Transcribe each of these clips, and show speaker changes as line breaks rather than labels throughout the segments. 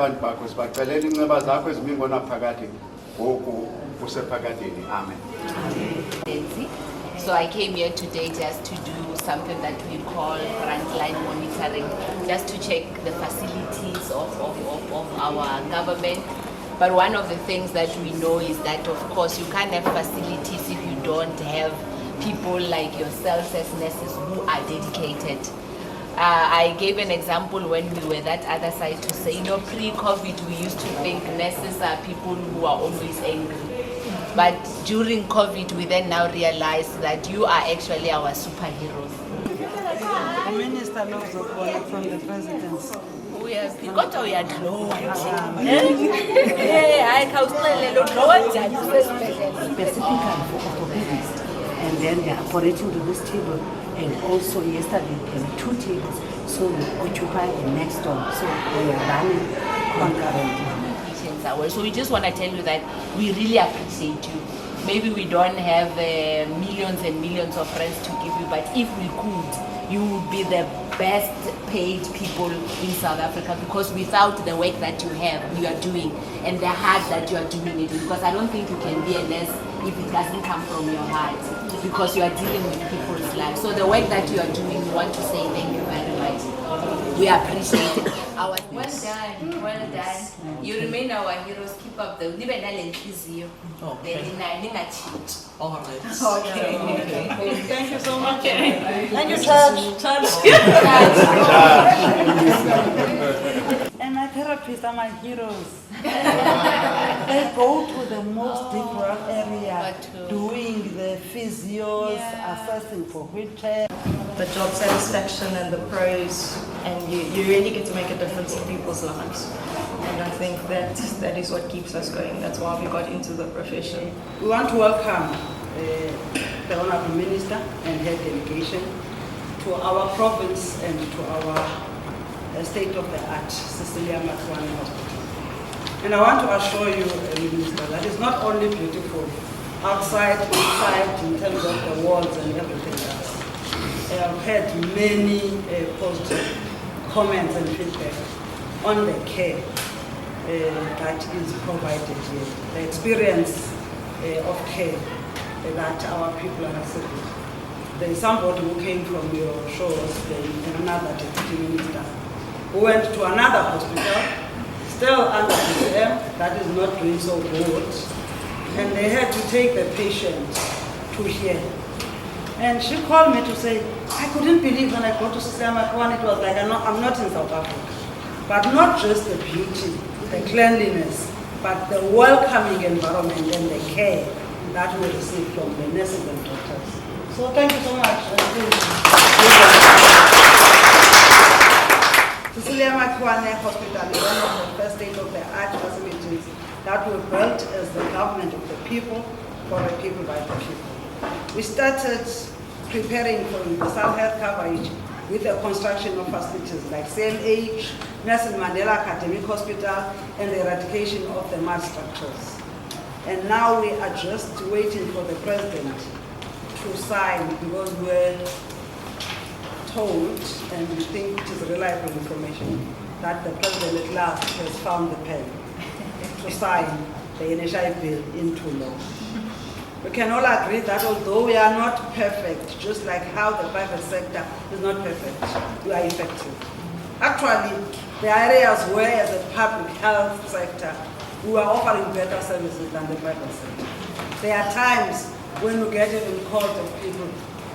abantu bakho sibacelela inceba zakho ezimingona phakathi ngoku usephakathini. Amen.
So I came here today just to do something that we call frontline monitoring, just to check the facilities of our government. But one of the things that we know is that, of course, you can't have facilities if you don't have people like yourselves as nurses who are dedicated. I gave an example when we were that other side to say, pre-COVID we used to think nurses are people who are always angry. But during COVID, we then now realize that you are actually our superheroes.
The minister knows of one from the presidency.
We have got our
specifically for orthopedists, and then they are operating to this table, and also yesterday there were 2 tables, so we occupy the next door, so we are running concurrently.
So we just want to tell you that we really appreciate you. Maybe we don't have millions and millions of friends to give you, but if we could, you would be the best paid people in South Africa, because without the work that you are doing, and the heart that you are doing it, because I don't think you can be a nurse if it doesn't come from your heart, because you are dealing with people's lives. So the work that you are doing, we want to say thank you very much. We appreciate it. Well done, well done. You remain our heroes. Keep up the
Okay. All right.
Okay.
Thank you so much.
Thank you,
Church. And my therapists are my heroes. They go to the most difficult area, doing the physios, assessing for wheelchair.
The job satisfaction and the praise, and you really get to make a difference in people's lives. And I think that is what keeps us going. That's why we got into the profession.
We want to welcome the Honourable Minister and her delegation to our province and to our state-of-the-art Cecilia Makiwane Hospital. And I want to assure you, Minister, that it's not only beautiful outside, inside, in terms of the walls and everything else. I've had many positive comments and feedback on the care that is provided here, the experience of care that our people are receiving. There is somebody who came from your shores, another deputy minister, who went to another hospital, still under BCM, that is not doing so good, and they had to take the patient to here. And she called me to say, I couldn't believe when I got to Cecilia Makiwane, it was like I'm not in South Africa. But not just the beauty, the cleanliness, but the welcoming environment and the care that we receive from the nurses and doctors. So thank you so much. Cecilia Makiwane Hospital is one of the first state-of-the-art facilities that were built as the government of the people, for the people, by the people. We started preparing for universal health coverage with the construction of facilities like CMH, Nelson Mandela Academic Hospital, and the eradication of the mud structures. And now we are just waiting for the president to sign, because we're told, and we think it is reliable information, that the president at last has found the pen to sign the NHI bill into law. We can all agree that although we are not perfect, just like how the private sector is not perfect, we are effective. Actually, there are areas where, as a public health sector, we are offering better services than the private sector. There are times when we get even calls of people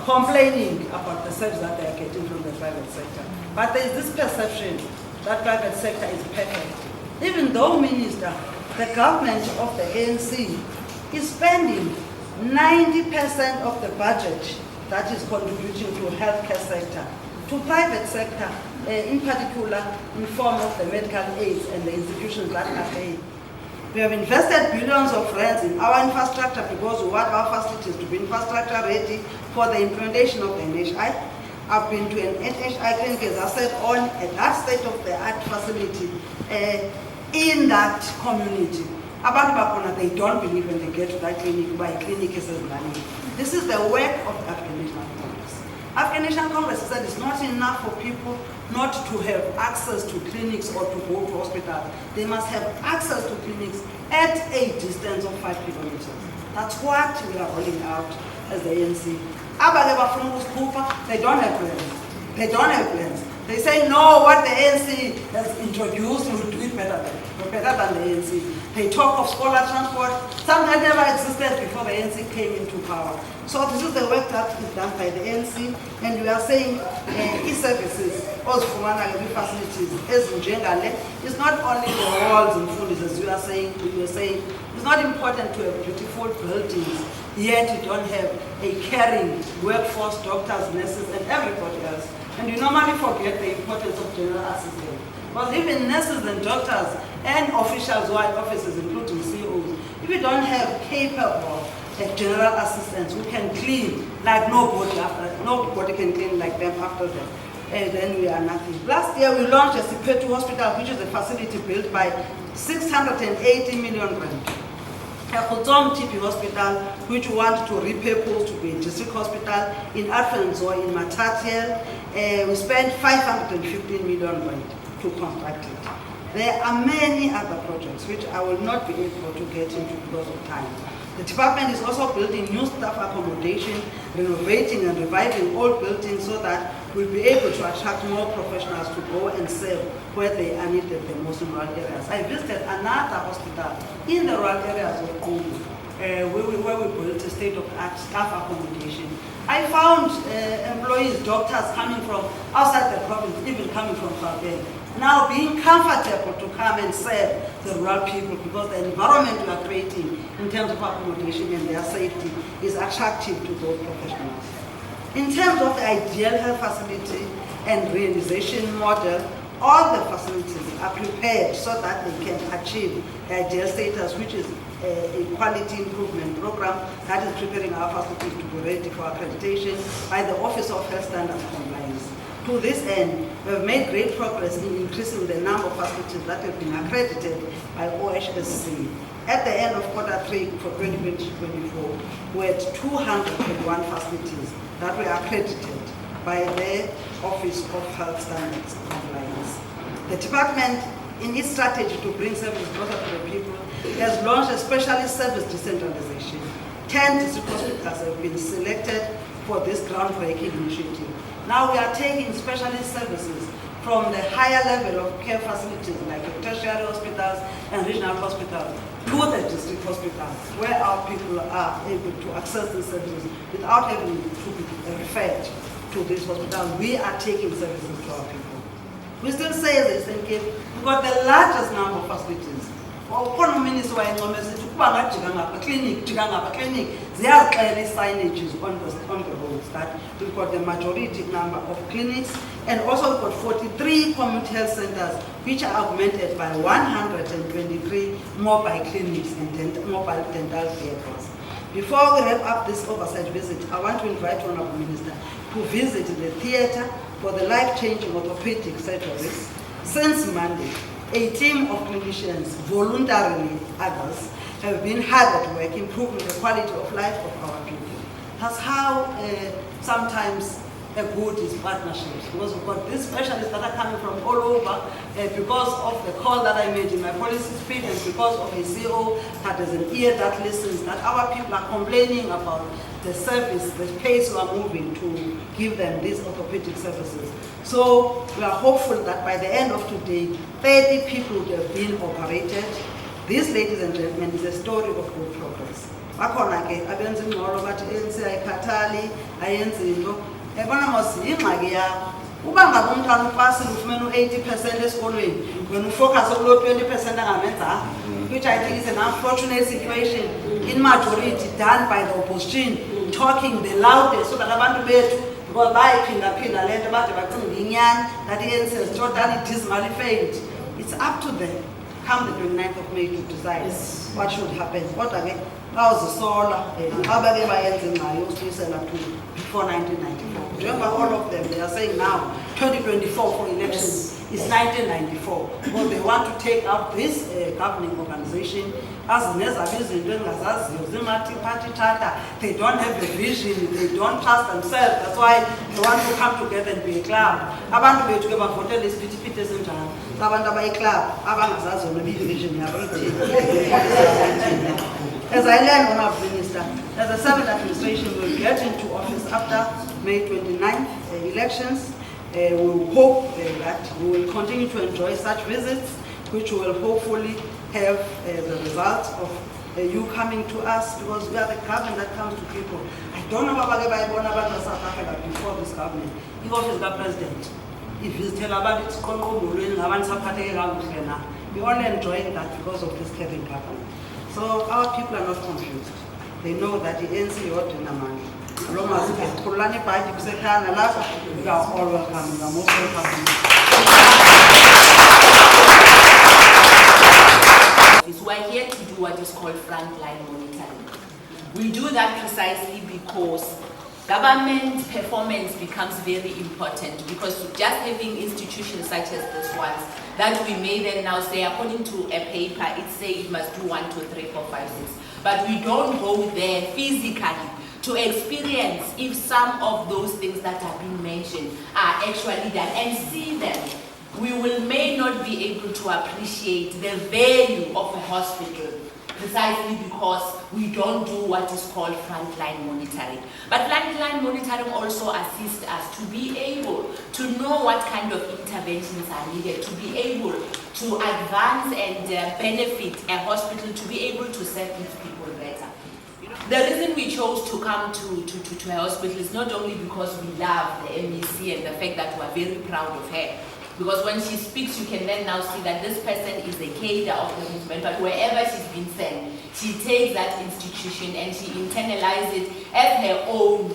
complaining about the service that they are getting from the private sector. But there is this perception that private sector is perfect. Even though, Minister, the government of the ANC is spending 90% of the budget that is contributing to healthcare sector, to private sector, in particular in form of the medical aids and the institutions that are paying. We have invested billions of rands in our infrastructure because we want our facilities to be infrastructure ready for the implementation of the NHI. I've been to an NHI clinic, as I said, on that state-of-the-art facility in that community. They don't believe when they get to that clinic, by clinic is money. This is the work of the African National Congress. African National Congress said it's not enough for people not to have access to clinics or to go to hospitals. They must have access to clinics at a distance of 5 kilometers. That's what we are rolling out as the ANC. They don't have plans. They don't have plans. They say, no, what the ANC has introduced, we will do it better than the ANC. They talk of scholar transport, something that never existed before the ANC came into power. So this is the work that is done by the ANC, and we are saying e-services, also facilities, as in general, it's not only the walls and food, as we were saying, it's not important to have beautiful buildings, yet you don't have a caring workforce, doctors, nurses, and everybody else. And you normally forget the importance of general assistance. Because even nurses and doctors and officials who are in offices, including CEOs, if you don't have capable general assistants who can clean like nobody can clean like them after them, then we are nothing. Last year we launched a Sipetu Hospital, which is a facility built by 680 million rand. A BcmTv hospital, which we want to repurpose to be a district hospital in Arkansas, in Matatiel. We spent 515 million rand to construct it. There are many other projects which I will not be able to get into because of time. The department is also building new staff accommodation, renovating and reviving old buildings so that we'll be able to attract more professionals to go and serve where they are needed the most in rural areas. I visited another hospital in the rural areas of Congo, where we built a state-of-the-art staff accommodation. I found employees, doctors coming from outside the province, even coming from Gauteng, now being comfortable to come and serve the rural people because the environment we are creating in terms of accommodation and their safety is attractive to those professionals. In terms of the ideal health facility and realization model, all the facilities are prepared so that they can achieve the ideal status, which is a quality improvement program that is preparing our facilities to be ready for accreditation by the Office of Health Standards Compliance. To this end, we have made great progress in increasing the number of facilities that have been accredited by OHSC. At the end of Q3 for 2024, we had 201 facilities that were accredited by the Office of Health Standards Compliance. The department, in its strategy to bring services closer to the people, has launched a specialist service decentralization. 10 district hospitals have been selected for this groundbreaking initiative. Now we are taking specialist services from the higher level of care facilities like tertiary hospitals and regional hospitals to the district hospitals where our people are able to access these services without having to be referred to this hospital. We are taking services to our people. We still say this in Cape, we've got the largest number of facilities. Clinic, there are clearly signages on the roads that we've got the majority number of clinics, and also we've got 43 community health centers which are augmented by 123 mobile clinics and mobile dental vehicles. Before we wrap up this oversight visit, I want to invite Honorable Minister to visit the theatre for the life-changing orthopedic surgeries. Since Monday, a team of clinicians, voluntarily others, have been hard at work improving the quality of life of our people. That's how sometimes a good is partnerships, because we've got these specialists that are coming from all over because of the call that I made in my policy speech and because of a CEO that has an ear that listens, that our people are complaining about the service, the pace we are moving to give them these orthopedic services. So we are hopeful that by the end of today, 30 people would have been operated. This, ladies and gentlemen, is a story of good progress. Bakhona ke abenza ingxolo bathi ANC ayikhathali ayenzi into ebona mos ingxaki yakho uba ngabe umntwana upasile ufumene u80% esikolweni wena ufocus kulo 20% angamenza, which I think is an unfortunate situation in majority done by the opposition talking the loudest so that abantu bethu because bayiphinda le nto bade bacinga inyani that ANC has totally dismally failed. It's up to them come the 29th of May to decide what should happen. Kodwa ke bawuzisola abake bayenze ngayo usukisela to before 1994. Njengoba all of them they are saying now 2024 for elections is 1994, because they want to take out this governing organization as they don't have a vision, they don't trust themselves. That's why they want to come together and be a club. Abantu bethu ke bavotela isiphithiphithi esinjalo. Abantu abayi-club abangazazi yona vision yabo ithini. As I learned, Honorable Minister, as the seventh administration will get into office after May 29th elections, we hope that we will continue to enjoy such visits, which will hopefully have the result of you coming to us, because we are the government that comes to people. I don't know about South Africa before this government. If office the president, if he's telling about it, we only enjoying that because of this caring government. So our people are not confused. They know that the ANC ought to man. You are all welcome. You are most welcome.
We're here to do what is called frontline monitoring. We do that precisely because government performance becomes very important, because just having institutions such as this one, that we may then now say, according to a paper, it says it must do 1, 2, 3, 4, 5, 6. But we don't go there physically to experience if some of those things that have been mentioned are actually done and see them. We may not be able to appreciate the value of a hospital precisely because we don't do what is called frontline monitoring. But frontline monitoring also assists us to be able to know what kind of interventions are needed, to be able to advance and benefit a hospital, to be able to serve its people better. The reason we chose to come to a hospital is not only because we love the MEC and the fact that we are very proud of her, because when she speaks, you can then now see that this person is a cadre of the movement, but wherever she's been sent, she takes that institution and she internalizes it as her own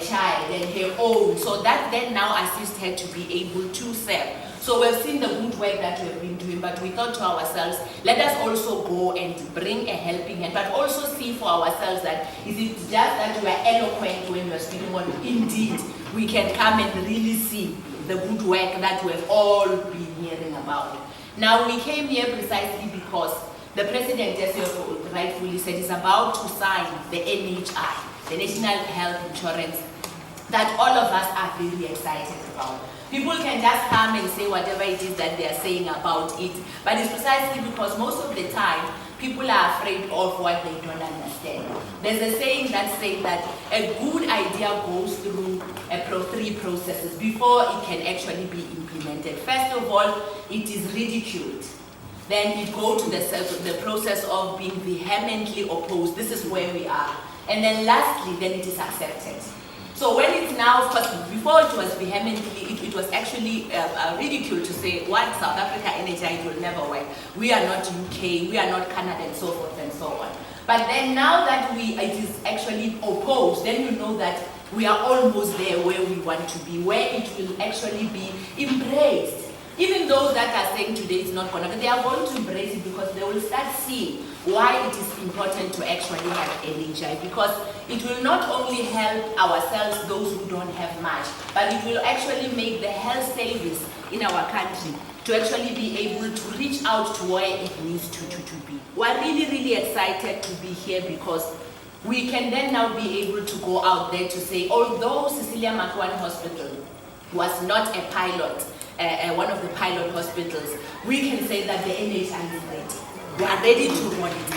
child and her own, so that then now assists her to be able to serve. So we've seen the good work that we've been doing, but we thought to ourselves, let us also go and bring a helping hand, but also see for ourselves that is it just that we are eloquent when we're speaking on, indeed, we can come and really see the good work that we've all been hearing about. Now we came here precisely because the President, as you rightfully said, is about to sign the NHI, the National Health Insurance, that all of us are very excited about. People can just come and say whatever it is that they are saying about it, but it's precisely because most of the time, people are afraid of what they don't understand. There's a saying that says that a good idea goes through three processes before it can actually be implemented. First of all, it is ridiculed. Then it goes to the process of being vehemently opposed. This is where we are. And then lastly, then it is accepted. So when it's now, before it was vehemently, it was actually ridiculed to say, what, South Africa NHI, it will never work. We are not UK, we are not Canada, and so forth and so on. But then now that it is actually opposed, then you know that we are almost there where we want to be, where it will actually be embraced. Even those that are saying today it's not going to, they are going to embrace it because they will start seeing why it is important to actually have NHI, because it will not only help ourselves, those who don't have much, but it will actually make the health service in our country to actually be able to reach out to where it needs to be. We're really, really excited to be here because we can then now be able to go out there to say, although Cecilia Makiwane Hospital was not a pilot, one of the pilot hospitals, we can say that the NHI is ready. We are ready to run it.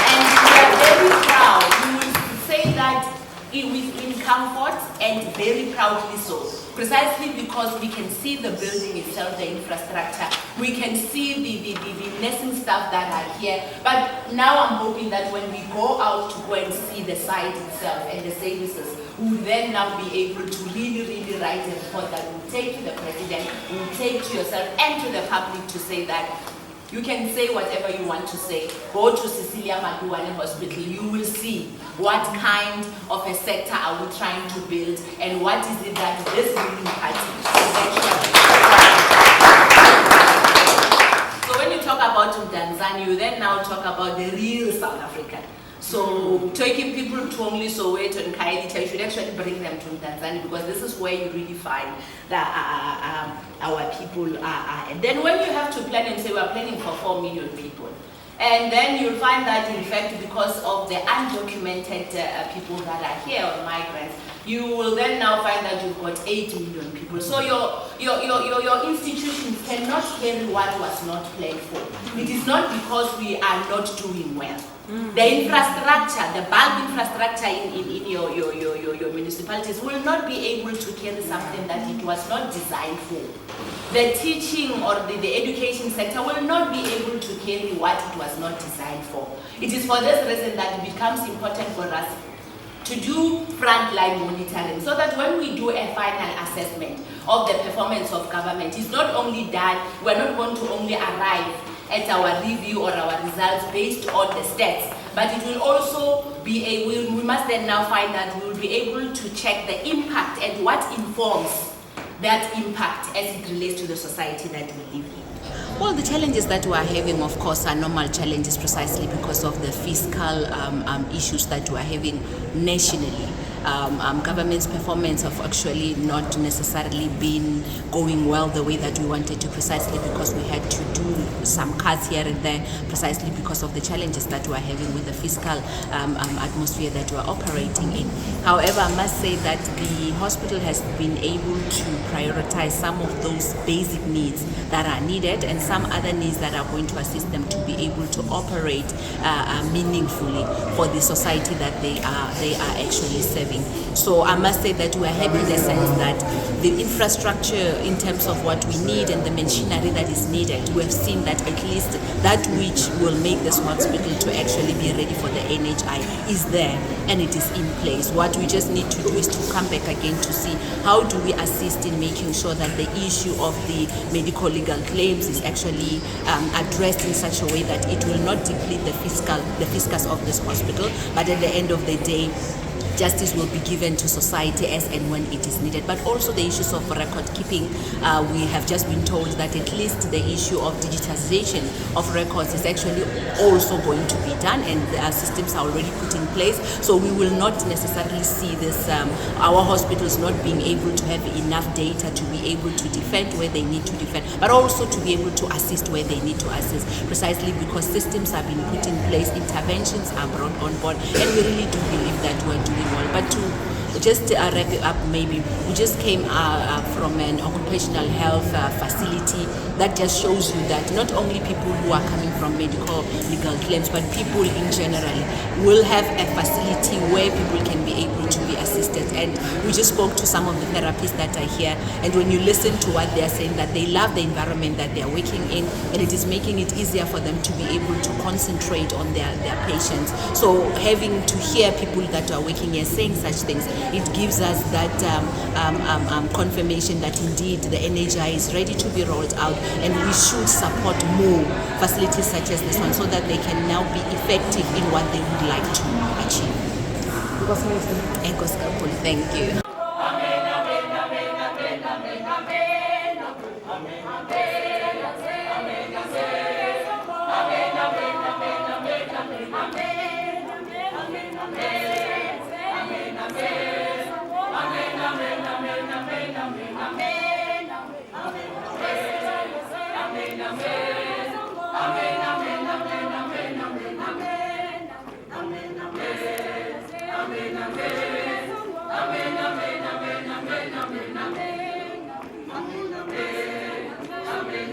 And we are very proud. We will say that in comfort and very proudly so. Precisely because we can see the building itself, the infrastructure. We can see the nursing staff that are here. But now I'm hoping that when we go out to go and see the site itself and the services, we will then now be able to really, really write a report that will take to the President, will take to yourself and to the public to say that you can say whatever you want to say. Go to Cecilia Makiwane Hospital. You will see what kind of a sector are we trying to build and what is it that this ruling party is actually. So when you talk about Tanzania, you then now talk about the real South African. So taking people to only Soweto and Kailita, you should actually bring them to Tanzania, because this is where you really find that our people are. And then when you have to plan and say we are planning for 4 million people, and then you'll find that in fact because of the undocumented people that are here, or migrants, you will then now find that you've got 8 million people. So your institutions cannot carry what was not planned for. It is not because we are not doing well. The infrastructure, the bulk infrastructure in your municipalities will not be able to carry something that it was not designed for. The teaching or the education sector will not be able to carry what it was not designed for. It is for this reason that it becomes important for us to do frontline monitoring, so that when we do a final assessment of the performance of government, it's not only done, we're not going to only arrive at our review or our results based on the stats, but it will also be we must then now find that we will be able to check the impact and what informs that impact as it relates to the society that we live in. Well, the challenges that we are having, of course, are normal challenges precisely because of the fiscal issues that we are having nationally. Government's performance have actually not necessarily been going well the way that we wanted to, precisely because we had to do some cuts here and there, precisely because of the challenges that we are having with the fiscal atmosphere that we are operating in. However, I must say that the hospital has been able to prioritize some of those basic needs that are needed and some other needs that are going to assist them to be able to operate meaningfully for the society that they are actually serving. So I must say that we are happy in the sense that the infrastructure in terms of what we need and the machinery that is needed, we have seen that at least that which will make this hospital to actually be ready for the NHI is there and it is in place. What we just need to do is to come back again to see how do we assist in making sure that the issue of the medical legal claims is actually addressed in such a way that it will not deplete the fiscus of this hospital, but at the end of the day, justice will be given to society as and when it is needed. But also the issues of record keeping, we have just been told that at least the issue of digitization of records is actually also going to be done, and the systems are already put in place. So we will not necessarily see this, our hospitals not being able to have enough data to be able to defend where they need to defend, but also to be able to assist where they need to assist, precisely because systems have been put in place, interventions are brought on board, and we really do believe that we're doing well. But to just wrap it up, maybe we just came from an occupational health facility that just shows you that not only people who are coming from medical legal claims, but people in general will have a facility where people can be able to be assisted. And we just spoke to some of the therapists that are here, and when you listen to what they are saying, that they love the environment that they are working in, and it is making it easier for them to be able to concentrate on their patients. So having to hear people that are working here saying such things, it gives us that confirmation that indeed the NHI is ready to be rolled out, and we should support more facilities such as this one so that they can now be effective in what they would like to achieve. Thank you.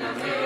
Amen.